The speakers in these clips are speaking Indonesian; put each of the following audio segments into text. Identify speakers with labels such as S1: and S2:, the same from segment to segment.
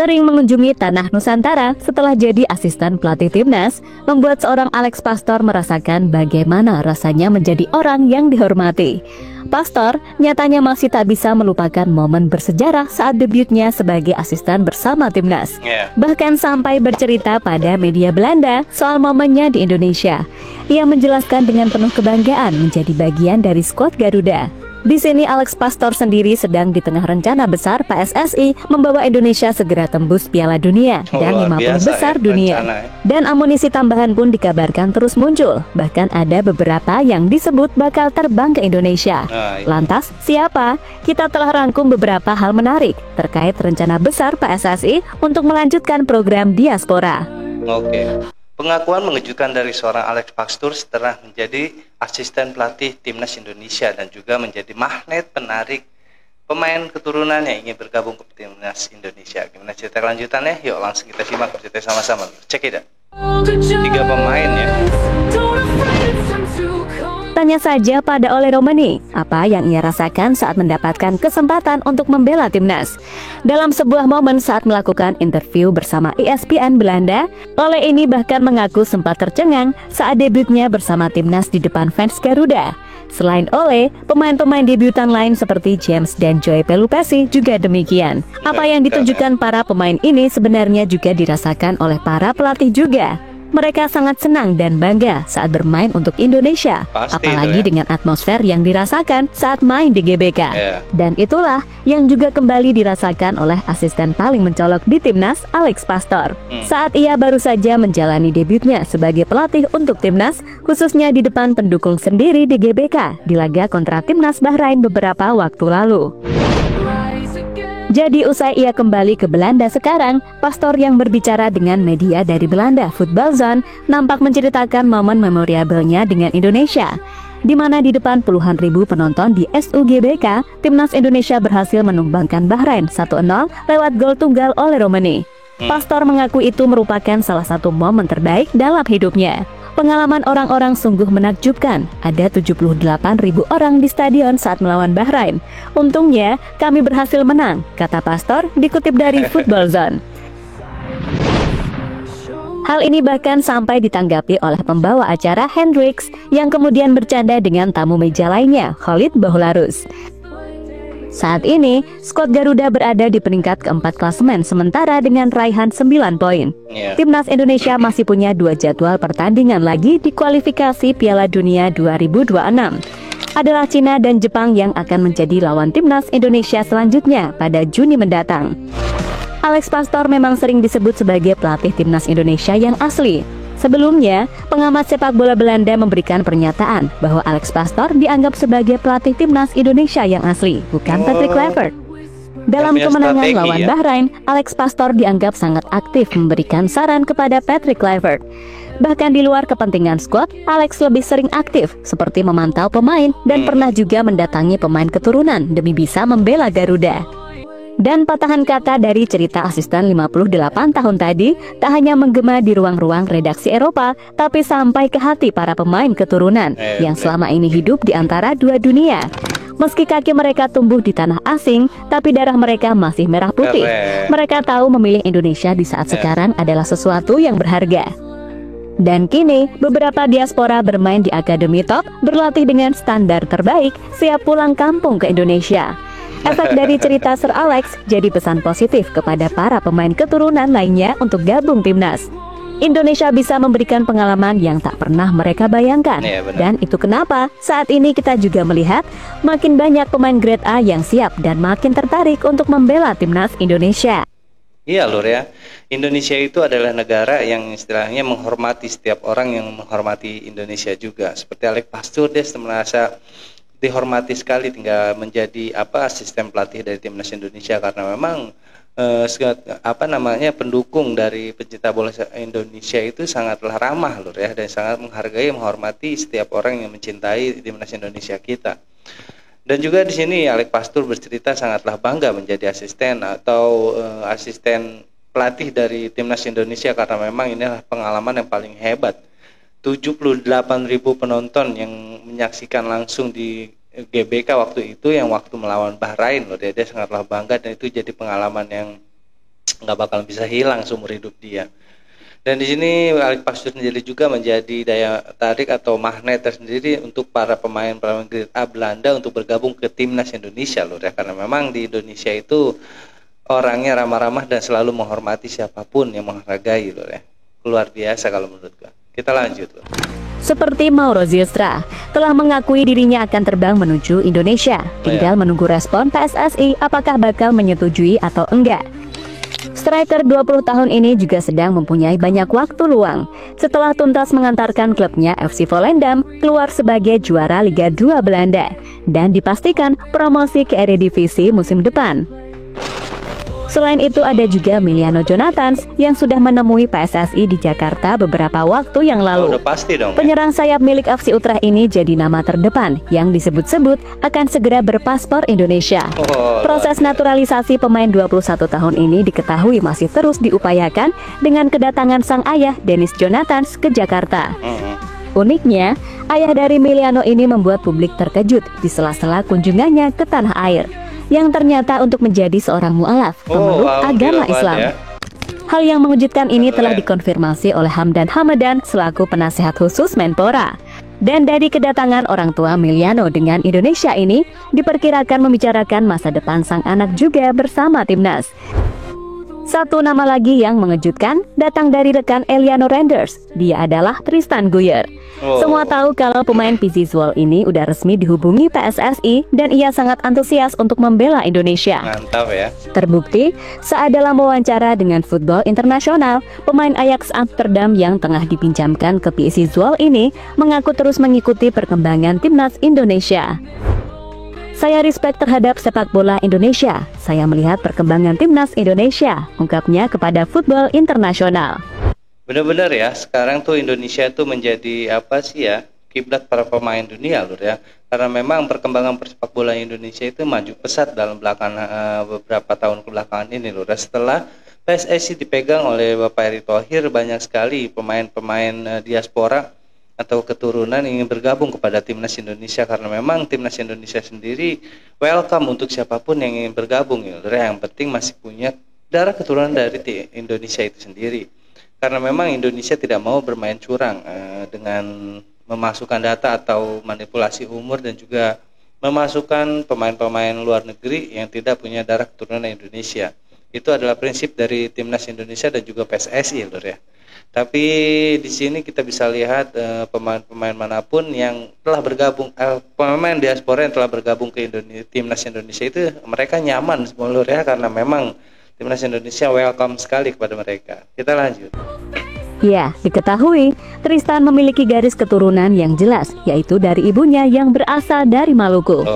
S1: Sering mengunjungi tanah Nusantara setelah jadi asisten pelatih timnas, membuat seorang Alex Pastor merasakan bagaimana rasanya menjadi orang yang dihormati. Pastor nyatanya masih tak bisa melupakan momen bersejarah saat debutnya sebagai asisten bersama timnas. Bahkan sampai bercerita pada media Belanda soal momennya di Indonesia. Ia menjelaskan dengan penuh kebanggaan menjadi bagian dari skuad Garuda. Di sini Alex Pastor sendiri sedang di tengah rencana besar PSSI membawa Indonesia segera tembus Piala Dunia dan 50 besar dunia. Dan amunisi tambahan pun dikabarkan terus muncul. Bahkan ada beberapa yang disebut bakal terbang ke Indonesia. Lantas siapa? Kita telah rangkum beberapa hal menarik terkait rencana besar PSSI untuk melanjutkan program diaspora.
S2: Pengakuan mengejutkan dari seorang Alex Pastor setelah menjadi asisten pelatih timnas Indonesia dan juga menjadi magnet penarik pemain keturunan yang ingin bergabung ke timnas Indonesia. Gimana cerita kelanjutannya? Yuk langsung kita simak cerita sama-sama. Cek it out. 3 pemain ya.
S1: Tanya saja pada Ole Romani, apa yang ia rasakan saat mendapatkan kesempatan untuk membela timnas. Dalam sebuah momen saat melakukan interview bersama ESPN Belanda, Ole ini bahkan mengaku sempat tercengang saat debutnya bersama timnas di depan fans Garuda. Selain Ole, pemain-pemain debutan lain seperti James dan Joy Pelupesi juga demikian. Apa yang ditunjukkan para pemain ini sebenarnya juga dirasakan oleh para pelatih juga. Mereka sangat senang dan bangga saat bermain untuk Indonesia, apalagi dengan atmosfer yang dirasakan saat main di GBK. Dan itulah yang juga kembali dirasakan oleh asisten paling mencolok di timnas, Alex Pastor. Saat ia baru saja menjalani debutnya sebagai pelatih untuk timnas, khususnya di depan pendukung sendiri di GBK di laga kontra timnas Bahrain beberapa waktu lalu. Jadi usai ia kembali ke Belanda sekarang, Pastor yang berbicara dengan media dari Belanda Football Zone nampak menceritakan momen memoriabelnya dengan Indonesia, di mana di depan puluhan ribu penonton di SUGBK, timnas Indonesia berhasil menumbangkan Bahrain 1-0 lewat gol tunggal Ole Romani. Pastor mengaku itu merupakan salah satu momen terbaik dalam hidupnya. Pengalaman orang-orang sungguh menakjubkan. Ada 78.000 orang di stadion saat melawan Bahrain. Untungnya kami berhasil menang, kata Pastor dikutip dari Football Zone. Hal ini bahkan sampai ditanggapi oleh pembawa acara Hendrix yang kemudian bercanda dengan tamu meja lainnya, Khalid Bahlarus. Saat ini, skuad Garuda berada di peringkat keempat klasemen sementara dengan raihan 9 poin. Timnas Indonesia masih punya 2 jadwal pertandingan lagi di kualifikasi Piala Dunia 2026. Adalah Cina dan Jepang yang akan menjadi lawan timnas Indonesia selanjutnya pada Juni mendatang. Alex Pastor memang sering disebut sebagai pelatih timnas Indonesia yang asli. Sebelumnya, pengamat sepak bola Belanda memberikan pernyataan bahwa Alex Pastor dianggap sebagai pelatih timnas Indonesia yang asli, bukan Patrick Kluivert. Dalam kemenangan lawan Bahrain, Alex Pastor dianggap sangat aktif memberikan saran kepada Patrick Kluivert. Bahkan di luar kepentingan skuad, Alex lebih sering aktif, seperti memantau pemain dan pernah juga mendatangi pemain keturunan demi bisa membela Garuda. Dan patahan kata dari cerita asisten 58 tahun tadi tak hanya menggema di ruang-ruang redaksi Eropa, tapi sampai ke hati para pemain keturunan yang selama ini hidup di antara 2 dunia. Meski kaki mereka tumbuh di tanah asing, tapi darah mereka masih merah putih. Mereka tahu memilih Indonesia di saat sekarang adalah sesuatu yang berharga. Dan kini, beberapa diaspora bermain di Akademi Top, berlatih dengan standar terbaik, siap pulang kampung ke Indonesia. Efek dari cerita Sir Alex jadi pesan positif kepada para pemain keturunan lainnya untuk gabung timnas. Indonesia bisa memberikan pengalaman yang tak pernah mereka bayangkan. Dan itu kenapa saat ini kita juga melihat makin banyak pemain grade A yang siap dan makin tertarik untuk membela timnas Indonesia.
S2: Iya Lur ya, Indonesia itu adalah negara yang istilahnya menghormati setiap orang yang menghormati Indonesia juga. Seperti Alex Pastor, dia merasa dihormati sekali tinggal menjadi asisten pelatih dari timnas Indonesia karena memang pendukung dari pecinta bola Indonesia itu sangatlah ramah Lur ya, dan sangat menghargai menghormati setiap orang yang mencintai timnas Indonesia kita. Dan juga di sini Alex Pastor bercerita sangatlah bangga menjadi asisten asisten pelatih dari timnas Indonesia karena memang inilah pengalaman yang paling hebat. 78.000 penonton yang menyaksikan langsung di GBK waktu itu yang waktu melawan Bahrain loh, dia sangatlah bangga dan itu jadi pengalaman yang nggak bakal bisa hilang seumur hidup dia. Dan di sini Alex Pastoor sendiri juga menjadi daya tarik atau magnet tersendiri untuk para pemain-pemain grade A Belanda untuk bergabung ke timnas Indonesia loh ya, karena memang di Indonesia itu orangnya ramah-ramah dan selalu menghormati siapapun yang menghargai loh ya. Luar biasa kalau menurut gua. Kita lanjut loh.
S1: Seperti Mauro Zylstra, telah mengakui dirinya akan terbang menuju Indonesia. Tinggal menunggu respon PSSI apakah bakal menyetujui atau enggak. Striker 20 tahun ini juga sedang mempunyai banyak waktu luang setelah tuntas mengantarkan klubnya FC Volendam keluar sebagai juara Liga 2 Belanda dan dipastikan promosi ke Eredivisie musim depan. Selain itu ada juga Miliano Jonathans yang sudah menemui PSSI di Jakarta beberapa waktu yang lalu.
S2: Udah pasti dong.
S1: Penyerang sayap milik FC Utrecht ini jadi nama terdepan yang disebut-sebut akan segera berpaspor Indonesia. Proses naturalisasi pemain 21 tahun ini diketahui masih terus diupayakan dengan kedatangan sang ayah Dennis Jonathans ke Jakarta. Uniknya, ayah dari Miliano ini membuat publik terkejut di sela-sela kunjungannya ke tanah air, yang ternyata untuk menjadi seorang mu'alaf, pemeluk agama Islam. Ya. Hal yang mengejutkan ini telah dikonfirmasi oleh Hamdan Hamadan selaku penasehat khusus Menpora. Dan dari kedatangan orang tua Miliano dengan Indonesia ini, diperkirakan membicarakan masa depan sang anak juga bersama timnas. Satu nama lagi yang mengejutkan datang dari rekan Eliano Renders. Dia adalah Tristan Guyer. Semua tahu kalau pemain PZ Zwolle ini udah resmi dihubungi PSSI dan ia sangat antusias untuk membela Indonesia.
S2: Mantap ya.
S1: Terbukti saat dalam wawancara dengan Football Internasional, pemain Ajax Amsterdam yang tengah dipinjamkan ke PZ Zwolle ini mengaku terus mengikuti perkembangan timnas Indonesia. Saya respect terhadap sepak bola Indonesia. Saya melihat perkembangan timnas Indonesia, ungkapnya kepada Football Internasional.
S2: Benar-benar ya, sekarang tuh Indonesia tuh menjadi apa sih ya, kiblat para pemain dunia lur ya. Karena memang perkembangan persepak bola Indonesia itu maju pesat dalam beberapa tahun kebelakangan ini lur. Setelah PSSI dipegang oleh Bapak Erick Thohir, banyak sekali pemain-pemain diaspora atau keturunan ingin bergabung kepada timnas Indonesia, karena memang timnas Indonesia sendiri welcome untuk siapapun yang ingin bergabung ya. Yang penting masih punya darah keturunan dari Indonesia itu sendiri, karena memang Indonesia tidak mau bermain curang dengan memasukkan data atau manipulasi umur dan juga memasukkan pemain-pemain luar negeri yang tidak punya darah keturunan Indonesia. Itu adalah prinsip dari timnas Indonesia dan juga PSSI lur ya. Tapi di sini kita bisa lihat pemain-pemain manapun yang telah bergabung, pemain diaspora yang telah bergabung ke timnas Indonesia itu mereka nyaman semua lur ya, karena memang timnas Indonesia welcome sekali kepada mereka. Kita lanjut.
S1: Ya, diketahui Tristan memiliki garis keturunan yang jelas, yaitu dari ibunya yang berasal dari Maluku.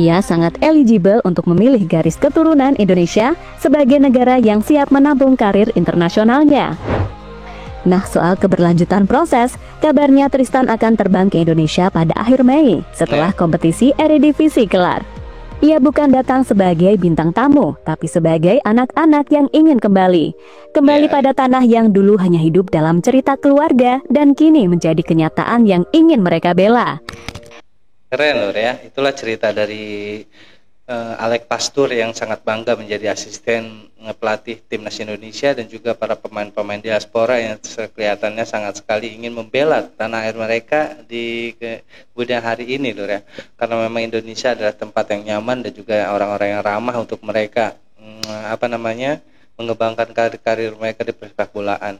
S1: Ia sangat eligible untuk memilih garis keturunan Indonesia sebagai negara yang siap menampung karir internasionalnya. Nah, soal keberlanjutan proses, kabarnya Tristan akan terbang ke Indonesia pada akhir Mei setelah kompetisi Eredivisie kelar. Ia bukan datang sebagai bintang tamu, tapi sebagai anak-anak yang ingin kembali pada tanah yang dulu hanya hidup dalam cerita keluarga dan kini menjadi kenyataan yang ingin mereka bela.
S2: Keren loh ya, itulah cerita dari Alex Pastoor yang sangat bangga menjadi asisten pelatih timnas Indonesia dan juga para pemain-pemain diaspora yang kelihatannya sangat sekali ingin membela tanah air mereka di kemudian hari ini loh ya, karena memang Indonesia adalah tempat yang nyaman dan juga orang-orang yang ramah untuk mereka mengembangkan karir mereka di persepak bolaan.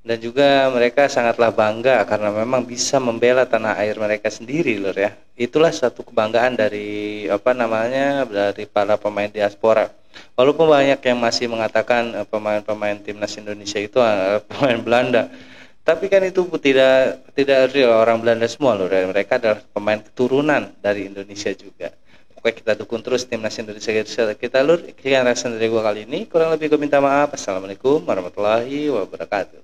S2: Dan juga mereka sangatlah bangga karena memang bisa membela tanah air mereka sendiri lur ya. Itulah suatu kebanggaan dari dari para pemain diaspora. Walaupun banyak yang masih mengatakan pemain-pemain timnas Indonesia itu pemain Belanda, tapi kan itu tidak real orang Belanda semua lur ya. Mereka adalah pemain keturunan dari Indonesia juga. Oke, kita dukung terus timnas Indonesia kita lur. Sekian reaksi dari gua kali ini. Kurang lebih gua minta maaf. Assalamualaikum warahmatullahi wabarakatuh.